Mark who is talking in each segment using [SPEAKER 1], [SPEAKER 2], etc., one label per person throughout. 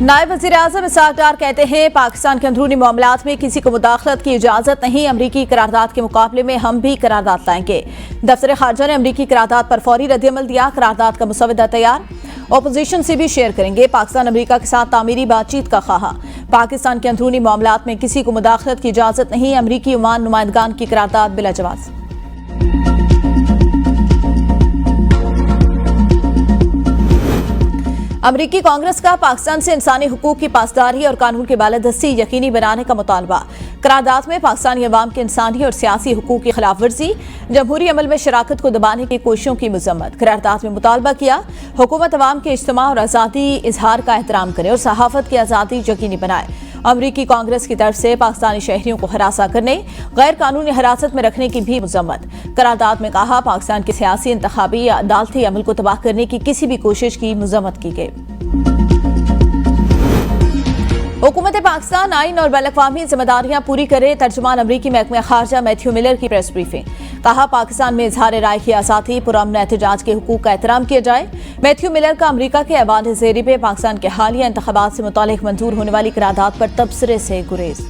[SPEAKER 1] नायब वज़ीर-ए-आज़म इसहाक डार कहते हैं पाकिस्तान के अंदरूनी मामलात में किसी को मुदाखलत की इजाजत नहीं। अमरीकी करारदाद के मुकाबले में हम भी करारदाद लाएंगे। दफ्तर खारजा ने अमरीकी करारदाद पर फौरी रद्दअमल दिया। करारदाद का मुसवदा तैयार, ऑपोजिशन से भी शेयर करेंगे। पाकिस्तान अमरीका के साथ तामीरी बातचीत का ख्वाहा। पाकिस्तान के अंदरूनी मामलात में किसी को मुदाखलत की इजाजत नहीं। अमरीकी ओमान नुमाइंदगान की करारदाद बिला जवाब। अमरीकी कांग्रेस का पाकिस्तान से इंसानी हुकूक की पासदारी और कानून की बालादस्ती यकीनी बनाने का मुतालबा। करारदाद में पाकिस्तानी अवाम के इंसानी और सियासी हुकूक की खिलाफ वर्जी, जमहूरी अमल में शराकत को दबाने की कोशिशों की मजम्मत। करारदाद में मुतालबा किया हुकूमत अवाम के इज्तिमा और आज़ादी इजहार का एहतराम करे और सहाफत की आज़ादी यकीनी बनाए। अमरीकी कांग्रेस की तरफ से पाकिस्तानी शहरियों को हरासा करने, गैर कानूनी हिरासत में रखने की भी मजम्मत। करारदाद में कहा पाकिस्तान के सियासी, इंतखाबी या अदालती अमल को तबाह करने की किसी भी कोशिश की मजम्मत की गई। हुकूमत पाकिस्तान आइन और बैनुल-अक़वामी जिम्मेदारियां पूरी करे। तर्जुमान अमरीकी महकमे खारजा मैथ्यू मिलर की प्रेस ब्रीफिंग। कहा पाकिस्तान में इजहार राय की आज़ादी, पुरअमन एहतजाज के हुकूक का एहतराम किया जाए। मैथ्यू मिलर का अमरीका के ऐवान ज़ेरी पे पाकिस्तान के हालिया इंतखाबात से मुतालिक मंजूर होने वाली करारदाद पर तबसरे से गुरेज।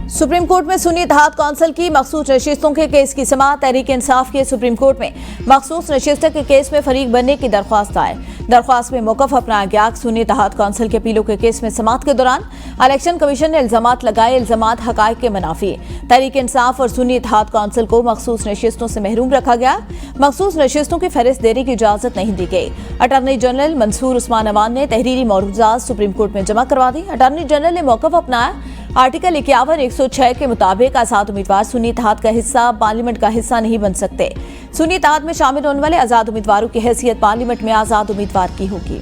[SPEAKER 1] सुप्रीम कोर्ट में सुन्नी इत्तेहाद कौंसिल की मखसूस नशिस्तों के केस की समाअत। तहरीक इंसाफ के सुप्रीम कोर्ट में मखसूस नशिस्तों के केस में फरीक बनने की दरख्वास्त दायर। दरख्वास्त में मौक़िफ़ अपनाया गया। सुन्नी इत्तेहाद कौंसिल के अपीलों के केस में समाअत के दौरान इलेक्शन कमीशन ने इल्जामात लगाए। इल्जामात हक़ाइक़ के मुनाफी। तहरीक इंसाफ और सुन्नी इत्तेहाद कौंसिल को मखसूस नशिस्तों से महरूम रखा गया। मखसूस नशिस्तों की फहरिस्त देने की इजाज़त नहीं दी गई। अटॉर्नी जनरल मंसूर उस्मान अवान ने तहरीरी मौरूज़ात सुप्रीम कोर्ट में जमा करवा दी। अटॉर्नी जनरल ने मौक़िफ़ अपनाया। आर्टिकल 51-106 के मुताबिक आज़ाद उम्मीदवार सुन्नी इत्तेहाद का हिस्सा पार्लियामेंट का हिस्सा नहीं बन सकते। सुन्नी इत्तेहाद में शामिल होने वाले आज़ाद उम्मीदवारों की हैसियत पार्लियामेंट में आज़ाद उम्मीदवार की होगी।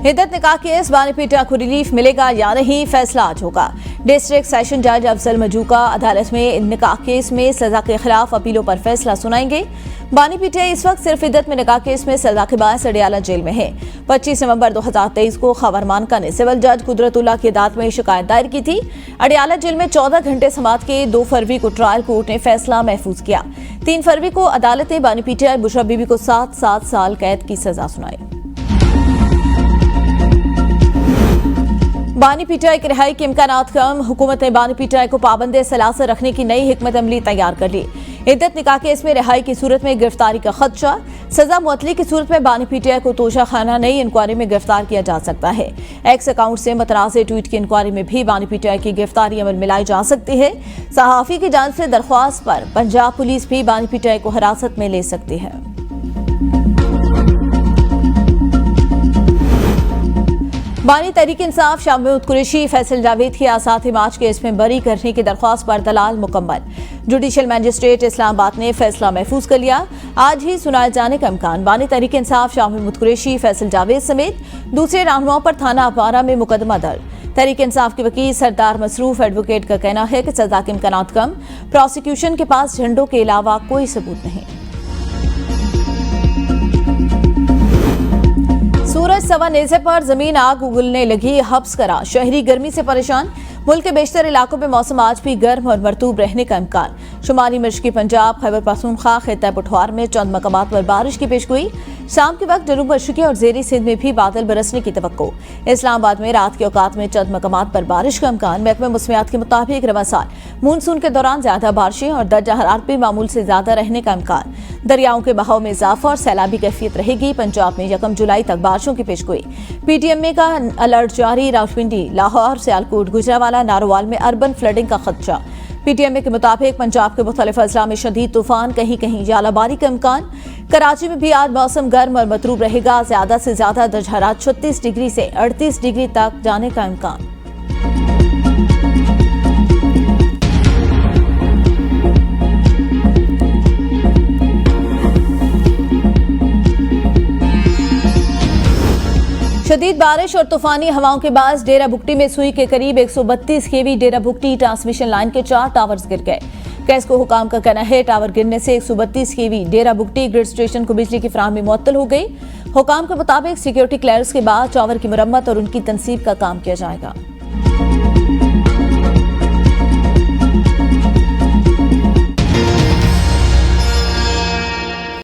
[SPEAKER 1] हिद्दत निकाह केस बानी पीटा को रिलीफ मिलेगा या नहीं, फैसला आज होगा। डिस्ट्रिक्ट सेशन जज अफजल मजूका अदालत में निकाह केस में सजा के खिलाफ अपीलों पर फैसला सुनाएंगे। बानी पीटिया इस वक्त सिर्फ हिद्दत में निकाह केस में सजा के बायस अडियाला जेल में है। 25 नवंबर 2023 को खबर मानका ने सिविल जज कुदरतुल्लाह की अदालत में शिकायत दायर की थी। अडियाला जेल में 14 घंटे समाअत के 2 फरवरी को ट्रायल कोर्ट ने फैसला महफूज किया। 3 फरवरी को अदालत ने बानी पीटिया बुशरा बीबी को 7 साल कैद की सजा सुनाई। बानी पीटीआई की रिहाई के इम्कानात कम। हुकूमत ने बानी पीटीआई को पाबंद सलासर रखने की नई हिकमत अमली तैयार कर ली। इद्दत निकाह केस में रिहाई की सूरत में गिरफ्तारी का खदशा। सजा मुअत्तली की सूरत में बानी पीटीआई को तोशा खाना नई इंक्वायरी में गिरफ्तार किया जा सकता है। एक्स अकाउंट से मतनाज़ ट्वीट की इंक्वायरी में भी बानी पीटीआई की गिरफ्तारी अमल मिलाई जा सकती है। सहाफ़ी की जानिब से दरख्वास्त पर पंजाब पुलिस भी बानी पीटीआई को हिरासत में ले सकती है। बानी तहरीक इंसाफ शाह महमूद कुरैशी फैसल जावेद की आसात मार्च केस में बरी करने की दरख्वास्त पर दलाल मुकम्मल। जुडिशल मैजिस्ट्रेट इस्लामाबाद ने फैसला महफूज कर लिया। आज ही सुनाए जाने का इम्कान। बानी तहरीक इंसाफ शाह महमूद कुरैशी, फैसल जावेद समेत दूसरे रहनुमाओं पर थाना अपारा में मुकदमा दर्ज। तहरीक इंसाफ के वकील सरदार मसरूफ एडवोकेट का कहना है कि सजा के इम्कानात कम। प्रोसिक्यूशन के पास झंडों के अलावा कोई सबूत नहीं। सूरज सवा नेज़े पर जमीन आग उगलने लगी, हब्स करा। शहरी गर्मी से परेशान। मुल्क के बेशतर इलाकों में मौसम आज भी गर्म और मरतूब रहने का इम्कान। शुमारी मशरक़ी पंजाब, खैबर पख्तूनख्वा, खित्ता पठवार में चंद मकामात पर बारिश की पेशगोई। शाम के वक्त जनूब मशरक़ी और ज़ेरी सिंध में भी बादल बरसने की तवक्को। इस्लामाबाद में रात के औकात में चंद मकामात पर बारिश का इम्कान। महकमे मौसमियात के मुताबिक रवां साल मानसून के दौरान ज्यादा बारिशें और दर्जा हरारत भी मामूल से ज्यादा रहने का इम्कान। दरियाओं के बहाव में इजाफा और सैलाबी कैफियत रहेगी। पंजाब में 1 जुलाई तक बारिशों की पेशगोई। PTMA का अलर्ट जारी। रावलपिंडी, लाहौर, सियालकोट, गुजरांवाला, नारोवाल में अर्बन फ्लडिंग का खदशा। PTMA के मुताबिक पंजाब के मुख्तलिफ अजला में शदीद तूफान, कहीं कहीं जालाबारी का इम्कान। कराची में भी आज मौसम गर्म और मतरूब रहेगा। ज्यादा से ज्यादा दर्जा हरारत 36 डिग्री से 38 डिग्री तक जाने का इम्कान। शदीद बारिश और तूफानी हवाओं के बाद डेरा बुगटी में सुई के करीब 132 kV डेरा बुगटी ट्रांसमिशन लाइन के 4 टावर्स गिर गए। कैस्को हुकाम का कहना है टावर गिरने से 132 kV डेरा बुगटी ग्रिड स्टेशन को बिजली की फराहमी मुअत्तल हो गई। हुकाम के मुताबिक सिक्योरिटी क्लियरेंस के बाद टावर की मुरम्मत और उनकी तनसीब का काम किया जाएगा।